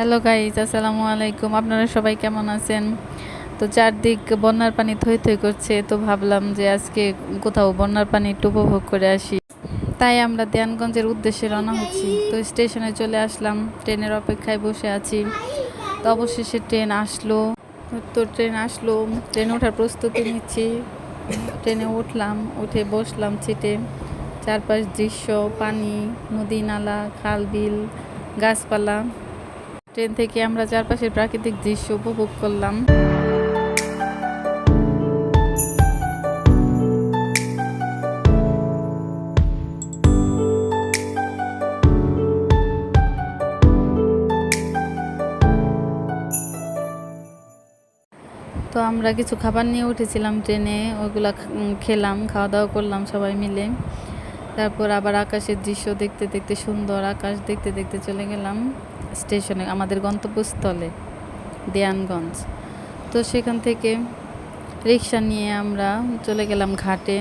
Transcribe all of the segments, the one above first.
Hello guys, আসসালামু আলাইকুম। আপনারা সবাই কেমন আছেন? তো চারদিক বন্যার পানি থই থই করছে, তো ভাবলাম যে আজকে কোথাও বন্যার পানি একটু উপভোগ করে আসি। তাই আমরা দেয়ানগঞ্জের উদ্দেশ্যে রওনা হচ্ছি। তো স্টেশনে চলে আসলাম, ট্রেনের অপেক্ষায় বসে আছি। তো অবশেষে ট্রেন আসলো। ট্রেন ওঠার প্রস্তুতি নিচ্ছি। ট্রেনে উঠলাম, উঠে বসলাম সিটে। চারপাশ দৃশ্য, পানি, নদী নালা, খাল বিল, গাছপালা। ট্রেন থেকে আমরা চারপাশের প্রাকৃতিক দৃশ্য উপভোগ করলাম। তো আমরা কিছু খাবার নিয়ে উঠেছিলাম ট্রেনে, ওইগুলা খেলাম, খাওয়া দাওয়া করলাম সবাই মিলে। তারপর আবার আকাশের দৃশ্য দেখতে দেখতে, সুন্দর আকাশ দেখতে দেখতে চলে গেলাম স্টেশনে, আমাদের গন্তব্যস্থলে দেয়ানগঞ্জ। তো সেখান থেকে রিক্সা নিয়ে আমরা চলে গেলাম ঘাটে।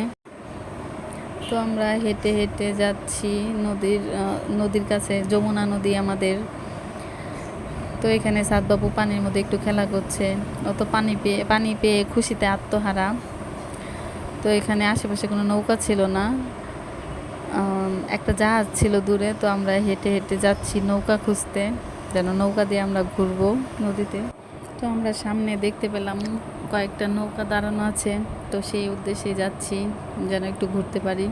তো আমরা হেঁটে হেঁটে যাচ্ছি নদীর কাছে, যমুনা নদী আমাদের। তো এখানে সাদবাবু পানির মধ্যে একটু খেলা করছে, ও তো পানি পেয়ে খুশিতে আত্মহারা। তো এখানে আশেপাশে কোনো নৌকা ছিল না, একটা জাহাজ ছিল দূরে। তো আমরা হেঁটে হেঁটে যাচ্ছি নৌকা খুঁজতে, যেন নৌকা দিয়ে আমরা ঘুরবো নদীতে। তো আমরা সামনে দেখতে পেলাম কয়েকটা নৌকা দাঁড়ানো আছে, তো সেই উদ্দেশ্যে যাচ্ছি যেন একটু ঘুরতে পারি।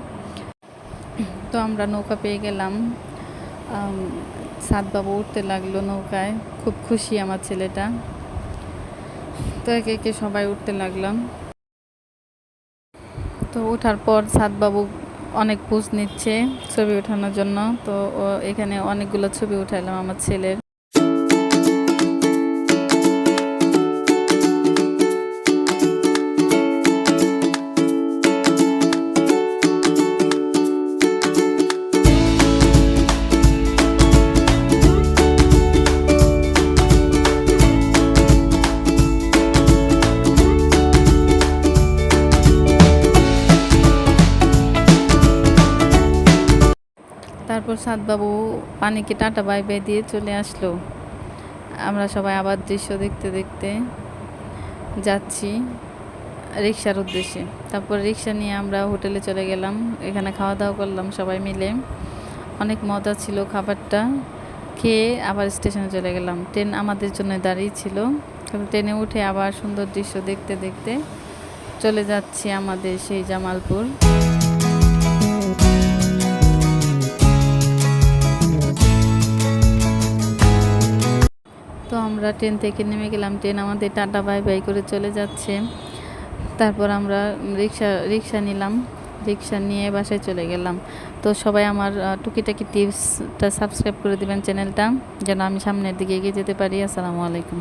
তো আমরা নৌকা পেয়ে গেলাম। সাদবাবু উঠতে লাগলো নৌকায়, খুব খুশি আমার ছেলেটা। তো একে একে সবাই উঠতে লাগলাম। তো ওঠার পর সাদবাবু অনেক পোজ নিচ্ছে ছবি ওঠানোর জন্য। তো এখানে অনেকগুলো ছবি উঠাইলাম আমার ছেলের। তারপর সাদবাবু পানিকে টাটা বাই বাই দিয়ে চলে আসলো। আমরা সবাই আবার দৃশ্য দেখতে দেখতে যাচ্ছি রিক্সার উদ্দেশ্যে। তারপর রিক্সা নিয়ে আমরা হোটেলে চলে গেলাম, এখানে খাওয়া দাওয়া করলাম সবাই মিলে। অনেক মজা ছিল খাবারটা খেয়ে। আবার স্টেশনে চলে গেলাম, ট্রেন আমাদের জন্য দাঁড়িয়ে ছিল। ট্রেনে উঠে আবার সুন্দর দৃশ্য দেখতে দেখতে চলে যাচ্ছি আমাদের সেই জামালপুর। তো আমরা ট্রেন থেকে নেমে গেলাম, ট্রেন আমাদের টাটা বাই বাই করে চলে যাচ্ছে। তারপর আমরা রিক্সা নিলাম, রিক্সা নিয়ে বাসায় চলে গেলাম। তো সবাই আমার টুকিটাকি টিপসটা সাবস্ক্রাইব করে দিবেন চ্যানেলটা, যেন আমি সামনের দিকে এগিয়ে যেতে পারি। আসসালামু আলাইকুম।